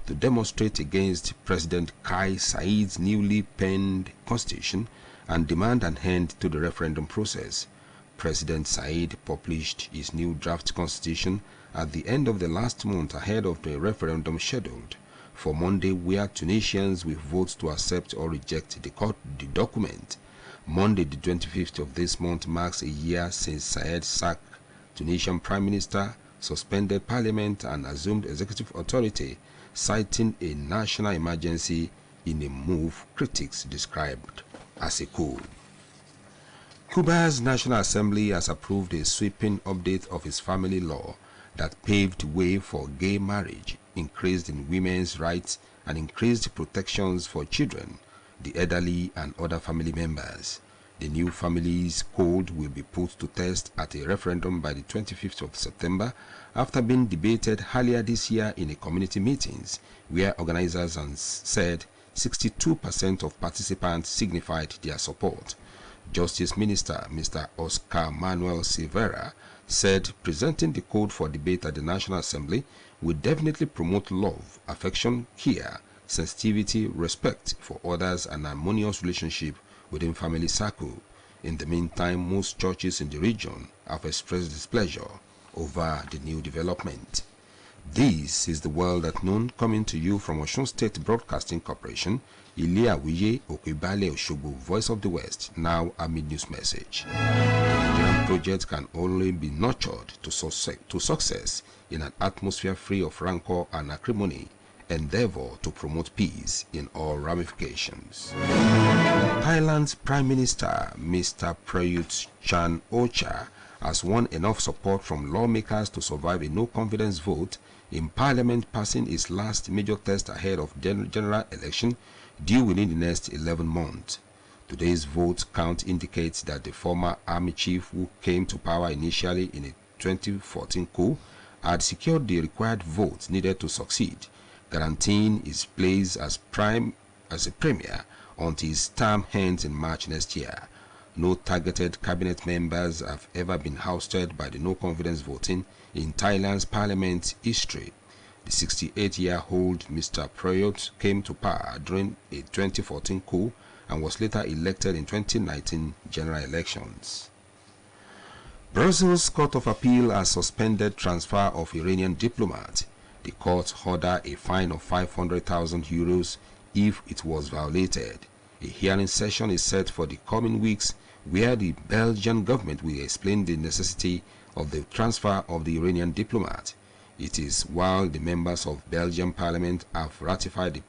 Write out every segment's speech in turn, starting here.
to demonstrate against President Kais Saied's newly penned constitution and demand an end to the referendum process. President Saied published his new draft constitution at the end of the last month ahead of the referendum scheduled for Monday, where Tunisians will vote to accept or reject the document. Monday, the 25th of this month, marks a year since Saied sacked Tunisian Prime Minister, suspended parliament, and assumed executive authority, citing a national emergency in a move critics described as a coup. Cuba's National Assembly has approved a sweeping update of its family law that paved way for gay marriage, increased in women's rights, and increased protections for children, the elderly, and other family members. The new Families Code will be put to test at a referendum by the 25th of September after being debated earlier this year in a community meetings where organizers said 62% of participants signified their support. Justice Minister Mr. Oscar Manuel Silveira said presenting the code for debate at the National Assembly will definitely promote love, affection, care, sensitivity, respect for others, and harmonious relationship within family circle. In the meantime, most churches in the region have expressed displeasure over the new development. This is the World at Noon, coming to you from Osun State Broadcasting Corporation, Ile-Awiye, Okebale, Osogbo, Voice of the West. Now a mid-news message. The Nigerian project can only be nurtured to success in an atmosphere free of rancor and acrimony. Endeavor to promote peace in all ramifications. Thailand's Prime Minister, Mr. Prayut Chan-o-cha, has won enough support from lawmakers to survive a no-confidence vote in Parliament, passing its last major test ahead of general election due within the next 11 months. Today's vote count indicates that the former army chief, who came to power initially in a 2014 coup, had secured the required votes needed to succeed, guaranteeing his place as a premier until his term ends in March next year. No targeted cabinet members have ever been ousted by the no-confidence voting in Thailand's parliament history. The 68-year-old Mr. Prayut came to power during a 2014 coup and was later elected in 2019 general elections. Brussels Court of Appeal has suspended transfer of Iranian diplomat. The court ordered a fine of 500,000 euros if it was violated. A hearing session is set for the coming weeks where the Belgian government will explain the necessity of the transfer of the Iranian diplomat. It is while the members of Belgian parliament have ratified the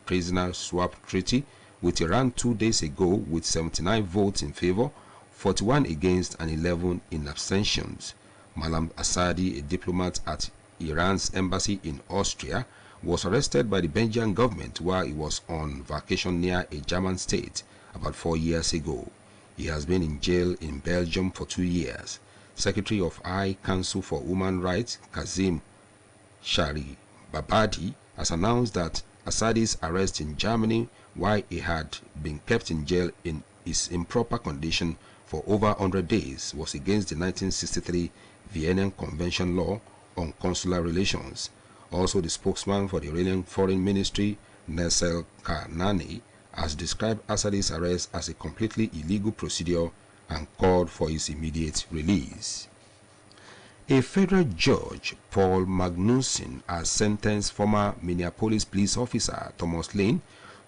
prisoner swap treaty with Iran 2 days ago with 79 votes in favor, 41 against, and 11 in abstentions. Malam Assadi, a diplomat at Iran's embassy in Austria, was arrested by the Belgian government while he was on vacation near a German state about 4 years ago. He has been in jail in Belgium for 2 years. Secretary of High Council for Human Rights, Kazim Shari Babadi, has announced that Assadi's arrest in Germany while he had been kept in jail in his improper condition for over 100 days was against the 1963 Vienna Convention law on consular relations. Also, the spokesman for the Iranian Foreign Ministry, Nassel Kanani, has described Assadi's arrest as a completely illegal procedure and called for his immediate release. A federal judge, Paul Magnuson, has sentenced former Minneapolis police officer Thomas Lane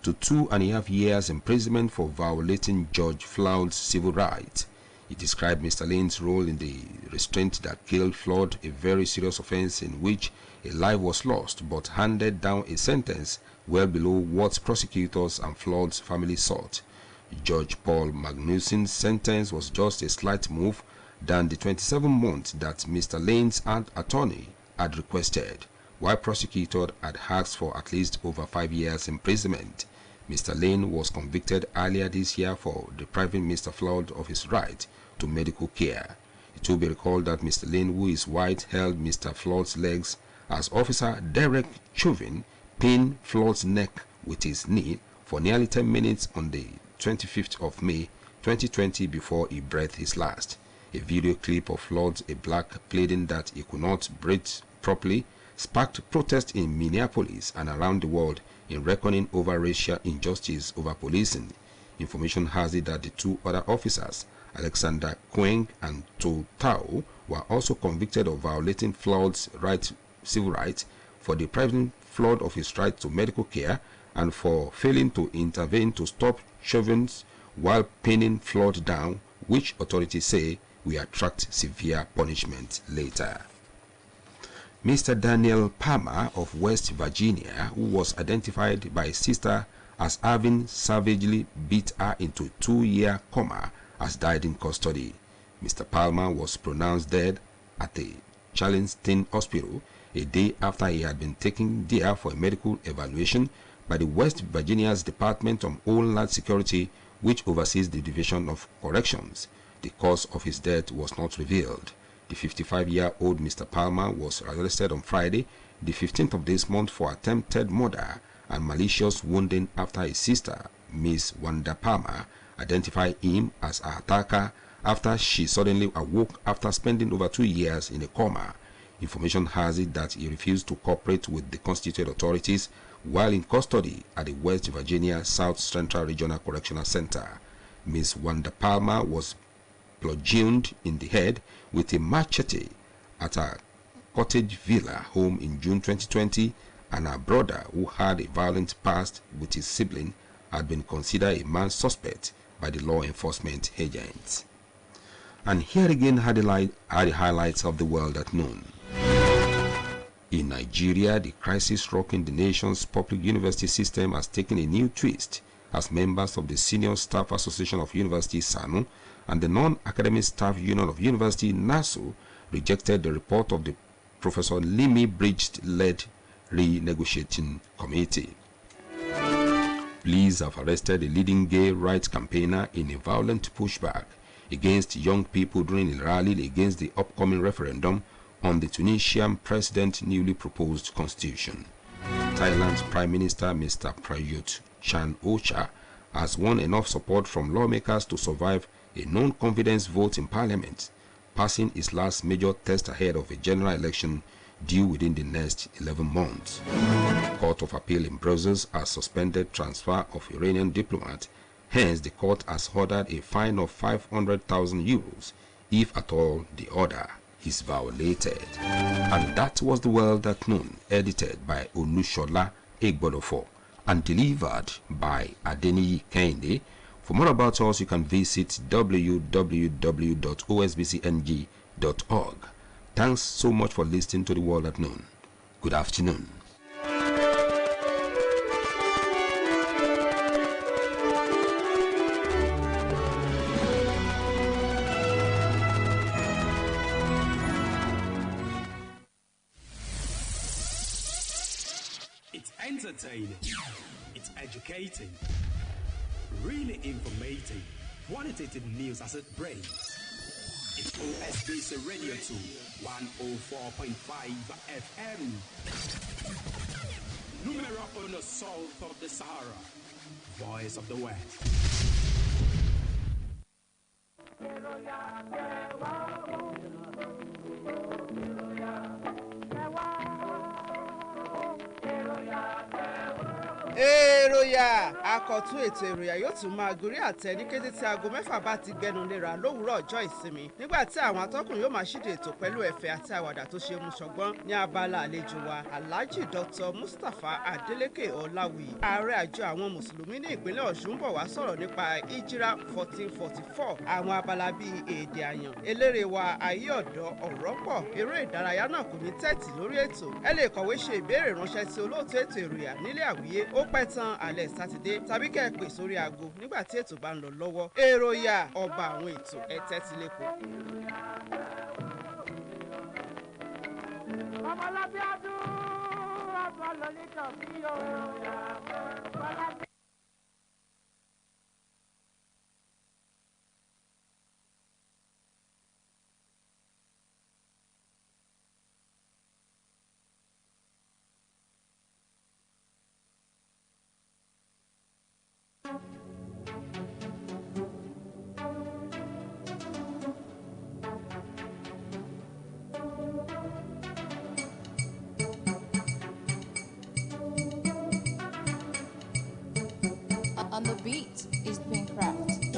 to 2.5 years imprisonment for violating George Floyd's civil rights. He described Mr. Lane's role in the restraint that killed Floyd a very serious offense in which a life was lost, but handed down a sentence well below what prosecutors and Floyd's family sought. Judge Paul Magnuson's sentence was just a slight move than the 27 months that Mr. Lane's attorney had requested, while prosecutors had asked for at least over 5 years imprisonment. Mr. Lane was convicted earlier this year for depriving Mr. Floyd of his right to medical care. It will be recalled that Mr. Lane, who is white, held Mr. Floyd's legs as Officer Derek Chauvin pinned Floyd's neck with his knee for nearly 10 minutes on the 25th of May 2020 before he breathed his last. A video clip of Floyd, a black, pleading that he could not breathe properly, sparked protests in Minneapolis and around the world in reckoning over racial injustice over policing. Information has it that the two other officers, Alexander Kweng and To Tao, were also convicted of violating Floyd's civil rights for depriving Floyd of his right to medical care and for failing to intervene to stop shootings while pinning Floyd down, which authorities say will attract severe punishment later. Mr. Daniel Palmer of West Virginia, who was identified by his sister as having savagely beat her into a 2-year coma, has died in custody. Mr. Palmer was pronounced dead at the Charleston Hospital a day after he had been taken there for a medical evaluation by the West Virginia's Department of Homeland Security, which oversees the Division of Corrections. The cause of his death was not revealed. The 55-year-old Mr. Palmer was arrested on Friday, the 15th of this month, for attempted murder and malicious wounding after his sister, Miss Wanda Palmer, identified him as her attacker after she suddenly awoke after spending over 2 years in a coma. Information has it that he refused to cooperate with the constituted authorities while in custody at the West Virginia South Central Regional Correctional Center. Miss Wanda Palmer was bludgeoned in the head with a machete at her cottage villa home in June 2020, and her brother, who had a violent past with his sibling, had been considered a man suspect by the law enforcement agents. And here again are the highlights of the world at noon. In Nigeria, the crisis rocking the nation's public university system has taken a new twist as members of the Senior Staff Association of University SANU and the Non-Academic Staff Union of University NASU rejected the report of the Professor Limi Bridge-led renegotiating committee. Police have arrested a leading gay rights campaigner in a violent pushback against young people during a rally against the upcoming referendum on the Tunisian president's newly proposed constitution. Thailand's Prime Minister Mr. Prayut Chan-o-cha has won enough support from lawmakers to survive a non-confidence vote in parliament, passing its last major test ahead of a general election due within the next 11 months. The Court of Appeal in Brussels has suspended transfer of Iranian diplomat. Hence, the court has ordered a fine of 500,000 euros if at all the order is violated. And that was the world at noon, edited by Olushola Egbodofo and delivered by Adeniyi Kehinde. For more about us, you can visit www.osbcng.org. Thanks so much for listening to the world at noon. Good afternoon. It's entertaining, it's educating, really informative, qualitative news as it breaks. It's OSBC Radio 2, 104.5 FM. Numero uno south of the Sahara, voice of the West. èròyà akọ̀tún ètò ìròyìn yóò tún máa gorí àtẹ ní kété tí aago 6 bá ti gbẹnu léra lówùúrọ̀ ọjọ́ ìsinmi, nígbà tí àwọn atọ́kùn yóò máa ṣíde ètò pẹ̀lú ẹ̀fẹ̀ àti àwàdà tó ṣe mú ṣọgbọ́n. Ní abala àlejò wa, Alhaji Dr. Mustapha Adeleke Ọláwuyì, ààrẹ àjọ àwọn mùsùlùmí ní ìpínlẹ̀ Ọ̀ṣun, bọ̀ wá sọ̀rọ̀ nípa ìjírà 1444. Àwọn abala bíi èdè àyàn, eléré wa ayé ọ̀dọ́, ọ̀rọ̀ pọ̀, eré ìdárayá náà kò ní tẹ́tì lórí ètò. Ẹ lè kọ̀wé ṣe ìbéèrè ránṣẹ́ sí olóòtú ètò ìròyìn nílé àwíyé ó pẹ́ tán alẹ́ sátidé, tàbí kẹ́ ẹ pè sórí aago nígbà tí ètò bá ń lọ lọ́wọ́. èròyà ọba àwọn ètò ẹ tẹ́tí lẹ́kọ̀ọ́. ọmọlábí adùn ọba lọ́lítọ̀ bí o. the beat is Pinkcraft.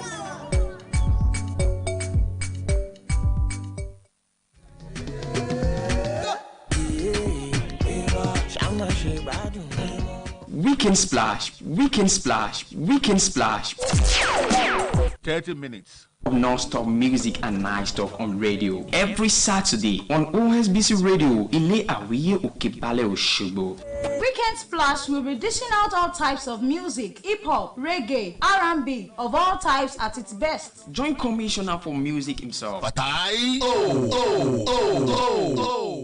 Weekend Splash, Weekend Splash, Weekend Splash. 30 minutes. Non-stop music and nice talk on radio. Every Saturday on OSBC Radio, Ile Awiye Okebale Osogbo. Weekend Splash will be dishing out all types of music, hip-hop, reggae, R&B, of all types at its best. Join Commissioner for Music himself, Fatai.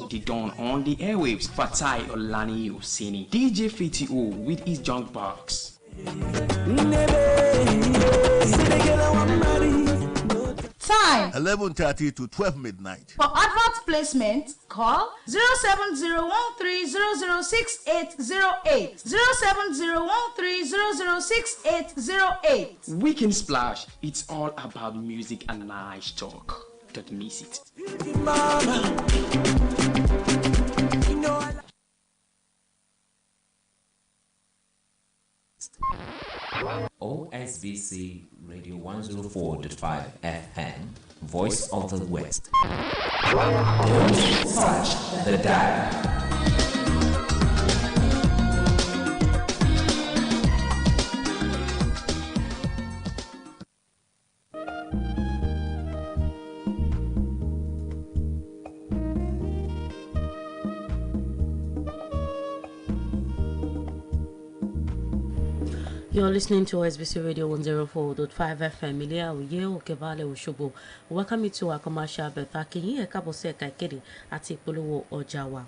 the Don on the airwaves, Fatai Olani Osini, DJ FTO with his junk box. Time 11:30 to 12 midnight. for advert placement, call 07013006808, 07013006808. Weekend Splash, it's all about music and nice talk. Don't miss it. OSBC Radio 104.5 FM, Voice of the West. Touch the dial. You're listening to OSBC Radio 104.5 FM, Ile Awiye Okebale Osogbo. Welcome to our commercial break. Akin ẹ káàbọ̀ sí ẹ̀ka ìkéde àti ìpolówó ọjà wa.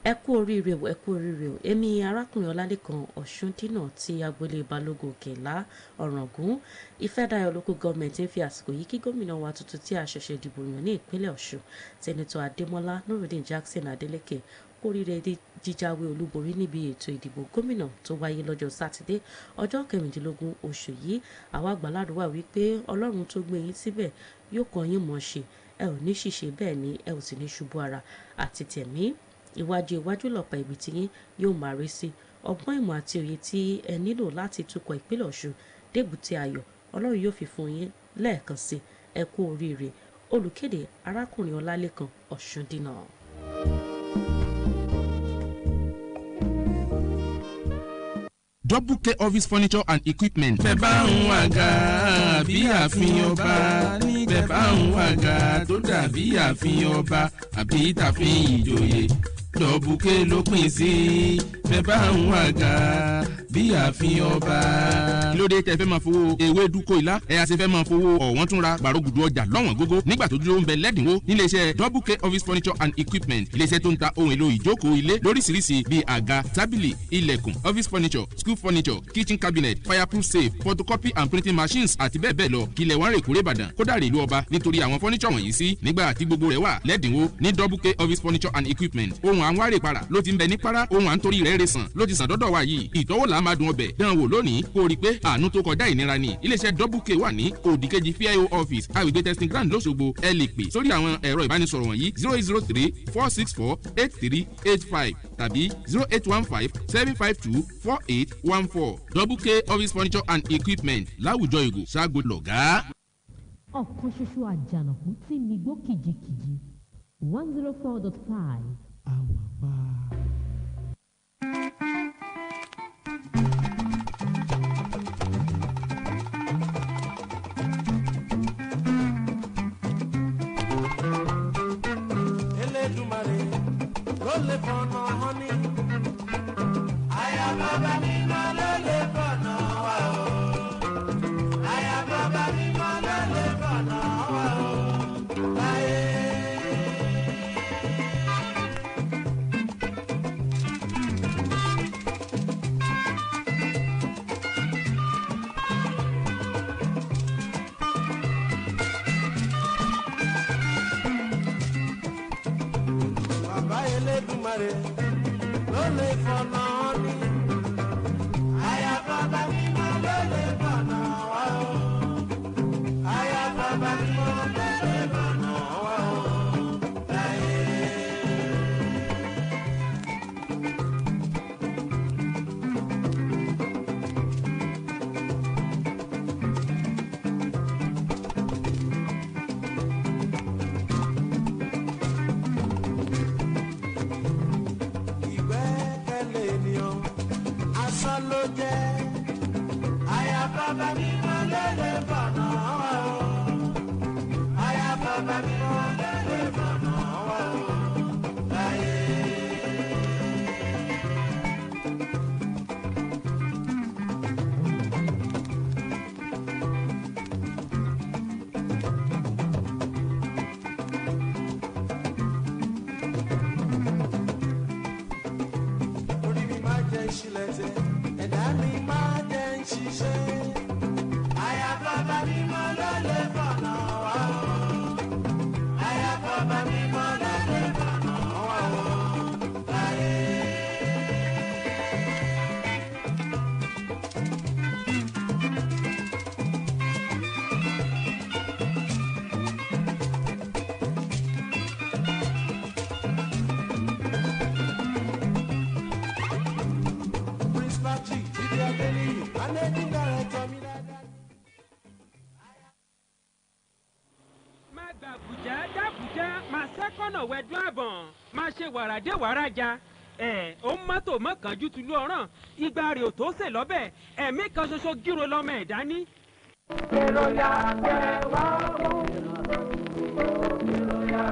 Ẹ kú oríire o, ẹ kú oríire o. Èmi arákùnrin Ọlálékan Ọ̀ṣúndínà tí agboolé Balógun Òkèlá Ọ̀ràngún Ìfẹ́dayọ̀ local government ń fi àsìkò yìí kí gómìnà wa tuntun tí a ṣẹ̀ṣẹ̀ dìbò yàn ní ìpínlẹ̀ Ọ̀ṣun, Sẹ́nitọ̀ Adémọ́lá Nurudeen Jackson Adeleke, kóríire jíjáwé olúborí níbi ètò ìdìbò gómìnà tó wáyé lọ́jọ́ sátidé ọjọ́ 15 oṣù yìí. Àwa gbàládùúrà wípé Ọlọ́run tó gbé yín síbẹ̀ yóò kọ́ yín mọ̀ ṣe, ẹ ò ní ṣìṣe, bẹ́ẹ̀ ni ẹ ò sì ní ṣubú ara àti tẹ̀mí. Iwájú lọ̀pọ̀ ibi tí yín yóò máa rí sí. Ọgbọ́n ìmọ̀ àti òye tí ẹ nílò láti tukọ̀ ìpínlẹ̀ Ọ̀ṣun débùté ayọ̀ Ọlọ́run yóò fi fún yín lẹ́ẹ̀kan sí. Ẹ kú oríire. Olùkéde arákùnrin Ọlálékan Ọ̀ṣúndínà. Double K office furniture and equipment. Bẹ́ẹ̀ bá ń wàgà bí àfihàn ọba, bẹ́ẹ̀ bá ń wàgà tó dàbí àfihàn ọba àbí tàfin ìjòyè. Double K ló pín sí. Bẹ́ẹ̀ bá ń wàgà bí àfihàn ọba. Kí ló dé tẹ́ fẹ́ máa fowó ewé dúkó ilá? Ẹ àti fẹ́ máa fowó ọ̀wọ́n tún ra gbàrúgùdù ọjà lọ́wọ́n gógó nígbà tó dúró ń bẹ lẹ́dínwó nílé iṣẹ́ Double K office furniture and equipment. Ilé iṣẹ́ tó ń ta ohun èlò ìjókòó ilé lóríṣiríṣi bíi àga, tábìlì, ilẹ̀kùn, office furniture, school furniture, kitchen cabinet, fireproof safe, photocopy and printing machines àti bẹ́ẹ̀ bẹ́ẹ̀ lọ. Kílẹ̀ wọ́n rè kúrẹ́ Ìbàdàn kódà rè ìlú ọba nítorí àwọn furniture wọ̀nyí sí nígbà tí gbogbo rẹ̀ wà lẹ́dínwó ní Double K office furniture and equipment. Ohun àwọn àrèpara ló ti ń bẹ ní para, ohun à ń torí rẹ̀ rè sàn ló ti sàn dọ́dọ̀ wa yìí. Ìtọ́wò là máa dùn ọbẹ̀ dán wò lónìí kó rí pé àánú tó kọjá ìnira ni. Iléeṣẹ́ Double K wà ní òdìkejì PIO office àgbègbè testing ground lóṣogbo. Ẹ lè pè sórí àwọn ẹ̀rọ ìbánisọ̀rọ̀ wọ̀nyí 0803-464-8385 tàbí 0815-752-4814. Double K office furniture and equipment láwùjọ ìgò ṣáàgó lọ̀gá. Ọ̀kan ṣoṣo àjànàkú tí mi gbó kìjikìji 104.5. Elédùmarè ló lè fọ̀nà hàn ní. Àyà bàbá mímọ́ ló lè fọ̀nà wá o. Àyà bàbá mímọ́ ló lè fọ̀nà wá o. Láyé. Bàbá Elédùmarè ló lè fọ̀nà hàn ní. Àyà bàbá mímọ́ ló lè fọ̀nà wá o. Àyà bàbá mímọ́ ló lè fọ̀nà wá o. Láyé. ló jẹ́. Aya bàbá mi máa lélẹ̀ fọ̀nà wá o. Aya bàbá mi máa lélẹ̀ fọ̀nà wá o. Láyé. Orí mi máa jẹ́ ìṣílẹ̀tẹ̀, ẹ̀dá mi máa jẹ́ ìṣiṣẹ́. Aya bàbá mi máa lélẹ̀ fọ̀nà wá o. Aya bàbá mi máa lélẹ̀ fọ̀nà wá o. Láyé. Prince Patrick, Jídé Adéníyì, Managing Director mi dáadáa. Má gbàbùjá dábùjá máa sẹ́kọ̀nà wẹ̀dún àbọ̀n máa ṣe wàràdé wàràjà ó ń mọ́tò mọ́kànjú tùlú ọ̀ràn igba rẹ̀ ò tó sè lọ́bẹ̀ ẹ̀mí kan ṣoṣo gírò lọ́mọ ẹ̀dá ní. Èròyà kẹwàá ó. Èròyà.